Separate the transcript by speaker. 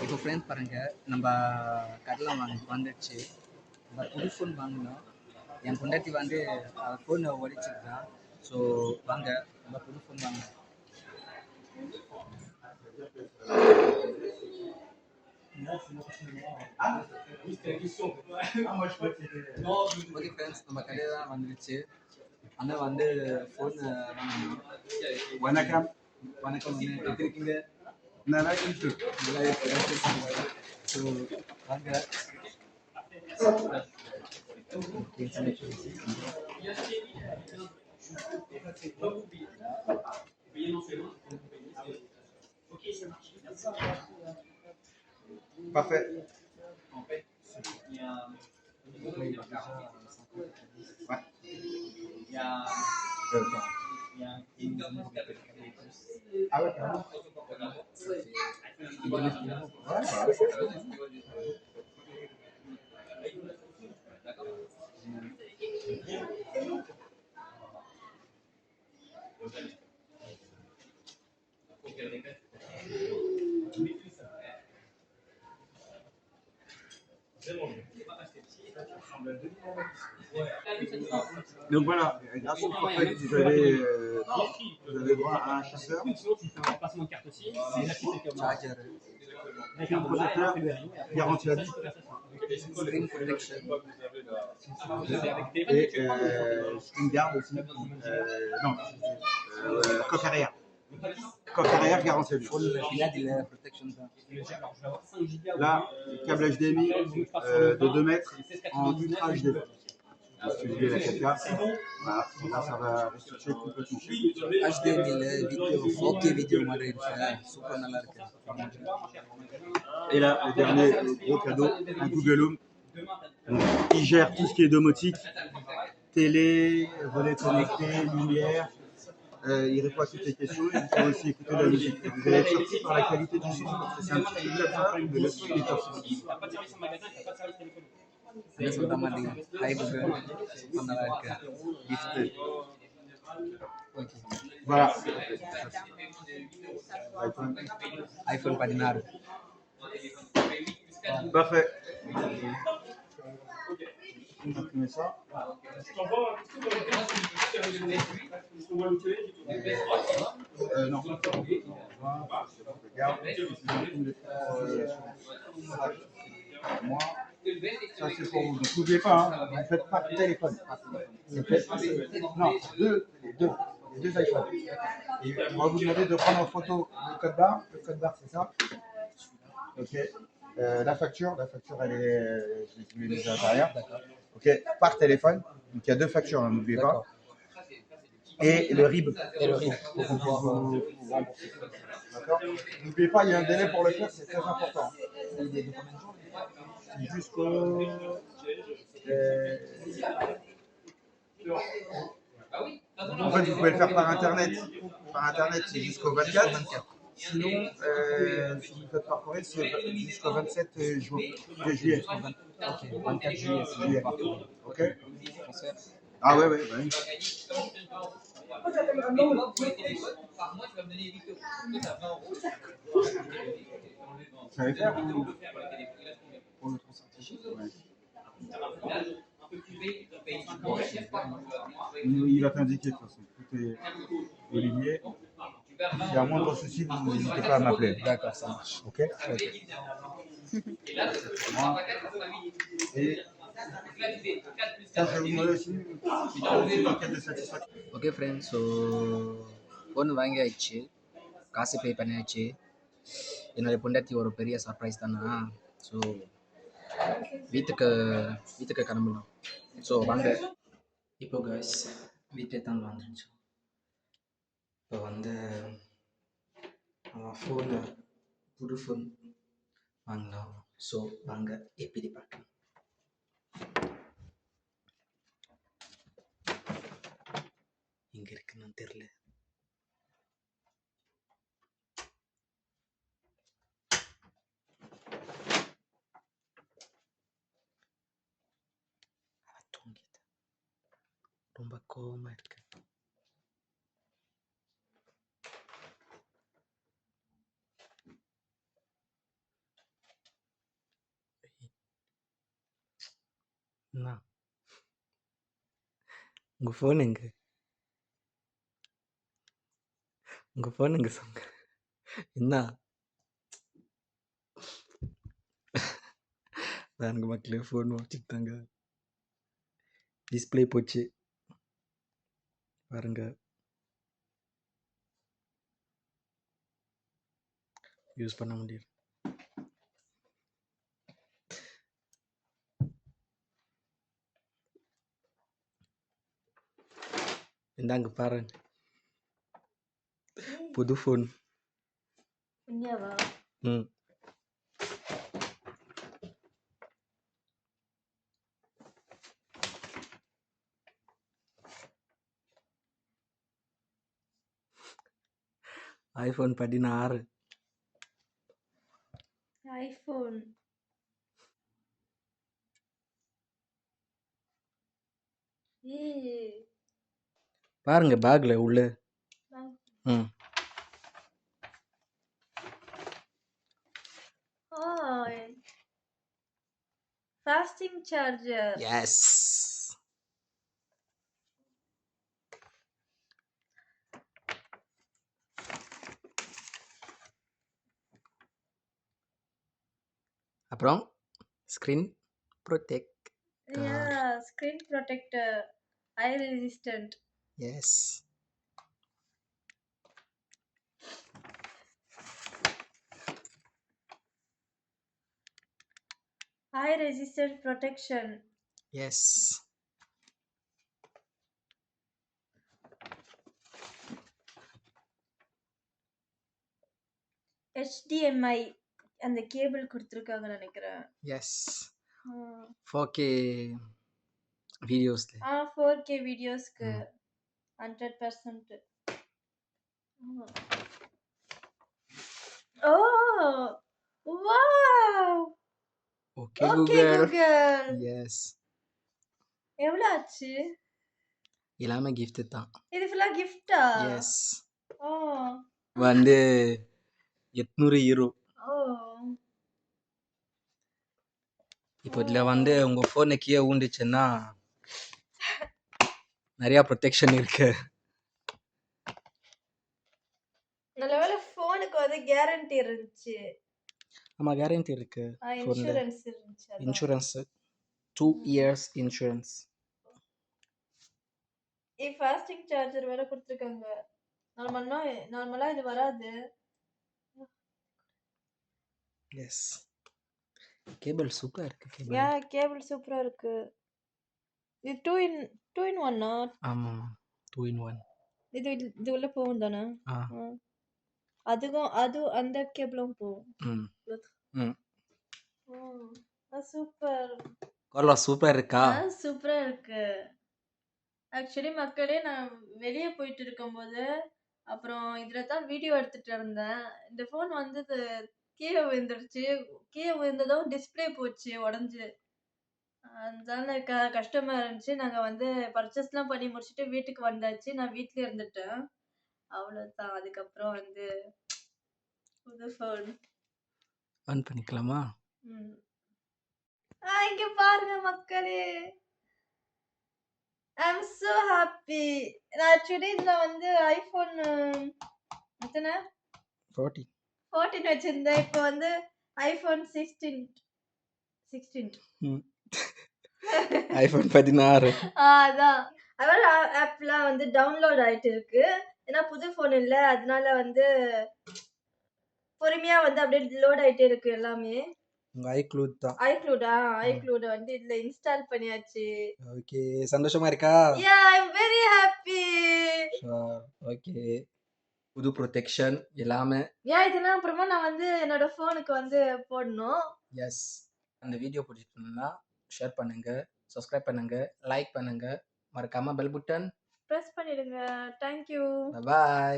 Speaker 1: இப்போ ஃப்ரெண்ட்ஸ் பாருங்க, நம்ம கடையில் வந்துடுச்சு. நம்ம புது ஃபோன் வாங்கினோம். என் பொண்டாட்டி வந்து ஃபோனை உடைச்சிருக்கா. ஸோ வாங்க நம்ம புது ஃபோன் வாங்கலாம். ஓகே ஃப்ரெண்ட்ஸ், நம்ம கடையில் தான் வந்துடுச்சு. ஆனால் வந்து ஃபோன் வாங்கணும்.
Speaker 2: வணக்கம்.
Speaker 1: வணக்கம், எப்படி இருக்கீங்க?
Speaker 2: நல்லா இருக்கு.
Speaker 1: நல்லா இருக்கு. ஸோ வாங்க.
Speaker 2: Parfait. Ah ouais, carrément. Donc voilà, grâce au forfait, vous avez droit à un chasseur, un protecteur, garantie à vie, et une garde aussi. Non, coque arrière. Coque arrière, garantie à vie. Là, câble HDMI de 2 mètres en Ultra HD. Si vous voulez la 4K, voilà, là ça va restituer complètement.
Speaker 1: HDMI vidéo, OK vidéo modèle, super நல்லா இருக்கு.
Speaker 2: Et là, le dernier gros cadeau, un Google Home. Il gère tout ce qui est domotique, télé, relais connecté, lumière. Il répond à toutes les questions. Il peut aussi écouter de la musique. Vous allez être surpris par la qualité du son, parce que c'est un petit truc comme ça, mais le son il est top.
Speaker 1: என்ன சொல்ற மாதிரி high Google, super நல்லா இருக்கு. Gift.
Speaker 2: Voilà.
Speaker 1: iPhone 16.
Speaker 2: Parfait. On met ça. Non. Regarde. Moi, ça c'est pour vous. Donc n'oubliez pas, hein, vous ne faites pas de téléphone. Non, les deux iPhones. Et on va vous demander de prendre en photo le code barre. Le code barre c'est ça. Ok. La facture elle est, je vous l'ai mise à l'intérieur. Ok. Par téléphone. Donc il y a 2 factures, hein, n'oubliez pas. Et le RIB. Pour pouvoir vous rembourser. D'accord. N'oubliez pas, il y a un délai pour le faire, c'est très important. C'est jusqu'au. En fait, vous pouvez le faire par internet. Par internet, c'est jusqu'au 24. Sinon, si vous le faites par courrier, c'est jusqu'au 27 juillet.
Speaker 1: Ok, 24 juillet.
Speaker 2: Ok. Ah ouais, ouais. Bah oui. Vous savez faire pour le transatlantique? Ouais. Il va t'indiquer de toute façon. Tout est Olivier. S'il y a moindre souci, vous n'hésitez pas à m'appeler.
Speaker 1: D'accord, ça marche.
Speaker 2: Ok. Et ça, je vais vous demander aussi une enquête de satisfaction.
Speaker 1: Okay friends, so phone வாங்கியாச்சு, காசு பே பண்ணியாச்சு. என்னுடைய பொண்டாட்டி ஒரு பெரிய surprise தானே. So வீட்டுக்கு கிளம்பலாம். ஸோ வாங்க. இப்போ கைஸ், வீட்டை தான் வந்துருச்சு. இப்போ வந்து ஃபோனு புது ஃபோன் வாங்கலாம். ஸோ வாங்க எப்படி பார்க்கலாம். எங்கே இருக்குன்னு தெரியல. தூங்கிட்டு ரொம்ப கோவமாக இருக்கு. என்ன உங்கள் ஃபோன் எங்கே உங்கள் ஃபோன் எங்கே சொங்க என்ன பாருங்க மக்களே ஃபோன் வச்சுக்கிட்டாங்க டிஸ்பிளே போச்சு பாருங்க யூஸ் பண்ண முடியல இந்தாங்க பாருங்க புது ஃபோன்
Speaker 3: உண்மையாவா?
Speaker 1: ம் iPhone 16
Speaker 3: ஐஃபோன். ஏய்
Speaker 1: பாருங்க பேக்ல உள்ள ம்
Speaker 3: ஃபாஸ்டிங் சார்ஜர்.
Speaker 1: எஸ் அப்புறம் screen protect
Speaker 3: screen protector, eye resistant.
Speaker 1: Yes
Speaker 3: eye resistant protection.
Speaker 1: Yes
Speaker 3: HDMI அந்த கேபிள் கொடுத்துருக்காங்க நினைக்கிறேன்.
Speaker 1: எஸ் 4K வீடியோஸ்ல
Speaker 3: 4K வீடியோஸ்க்கு 100%. Oh wow.
Speaker 1: Okay
Speaker 3: okay
Speaker 1: Google
Speaker 3: Google.
Speaker 1: Yes
Speaker 3: எவ்வளவு ஆச்சு?
Speaker 1: எல்லாமே gift தான்
Speaker 3: இது ஃபுல்லா கிஃப்டா?
Speaker 1: எஸ்
Speaker 3: ஓ
Speaker 1: வந்து 800 யூரோ
Speaker 3: ஓ
Speaker 1: இப்போ இதில் வந்து உங்கள் ஃபோனை கீழே ஊண்டுச்சுன்னா நிறையா ப்ரொடெக்ஷன் இருக்கு
Speaker 3: நல்லவேளை ஃபோனுக்கு வந்து கேரண்டி இருந்துச்சு.
Speaker 1: ஆமாம் கேரண்டி இருக்கு ஃபோனில்
Speaker 3: இன்சூரன்ஸ் இருந்துச்சு. அதான்.
Speaker 1: Insurance 2 years insurance
Speaker 3: fasting charger வேற கொடுத்துருக்காங்க. நார்மலா இது வராது.
Speaker 1: எஸ் கேபிள் சூப்பராக இருக்கு கேபிள்
Speaker 3: கேபிள் சூப்பரா இருக்கு. இது 2 in 1
Speaker 1: ஆமாம் 2 in 1
Speaker 3: இது உள்ள போகும் தானே?
Speaker 1: ஆ
Speaker 3: அது அந்த கேபிளும் போகும்.
Speaker 1: ம்
Speaker 3: சூப்பர்.
Speaker 1: கொல்லா சூப்பராக இருக்கா
Speaker 3: சூப்பரா இருக்கு. ஆக்சுவலி மக்களே, நான் வெளியே போயிட்டு இருக்கும்போது அப்புறம் இதுல தான் வீடியோ எடுத்துட்டு இருந்தேன். இந்த ஃபோன் வந்து கீழே விழுந்துருச்சு. கீழே விழுந்ததும் டிஸ்பிளே போச்சு உடஞ்சு. அதனால கஷ்டமா இருந்துச்சு. நாங்க வந்து பர்ச்சேஸ்லாம் பண்ணி முடிச்சுட்டு வீட்டுக்கு வந்தாச்சு. நான் வீட்லயே இருந்துட்டேன். அவ்வளவுதான். அதுக்கப்புறம் வந்து புது ஃபோன்
Speaker 1: ஆன் பண்ணிக்கலாமா
Speaker 3: இங்க பாருங்க மக்களே, ஐம் so happy. நான் ஆக்சுவலி இதுல வந்து ஐபோன் எத்தனை 14 வச்சிருந்தேன். இப்போ வந்து ஐபோன் 16
Speaker 1: ஐபோன் 16
Speaker 3: அதான். அதனால ஆப்லாம் வந்து டவுன்லோட் ஆயிட்டு இருக்கு. ஏன்னா புது ஃபோன் இல்ல, அதனால வந்து பொறுமையா வந்து அப்படியே லோட் ஆயிட்டே இருக்கு எல்லாமே.
Speaker 1: உங்க iCloud தான்
Speaker 3: iCloud வந்து இதுல இன்ஸ்டால் பண்ணியாச்சு.
Speaker 1: ஓகே சந்தோஷமா இருக்கா
Speaker 3: ஐம் வெரி ஹாப்பி.
Speaker 1: ஓகே புது ப்ரொடெக்ஷன் எல்லாமே
Speaker 3: இதெல்லாம் அப்புறமா நான் வந்து என்னோட ஃபோனுக்கு வந்து போடணும்.
Speaker 1: எஸ் அந்த வீடியோ பிடிச்சிருந்தா ஷேர் பண்ணுங்க, சப்ஸ்கிரைப் பண்ணுங்க, லைக் பண்ணுங்க, மறக்காம பெல் பட்டன்
Speaker 3: பிரஸ் பண்ணிடுங்க. தேங்க்யூ.
Speaker 1: பாய்.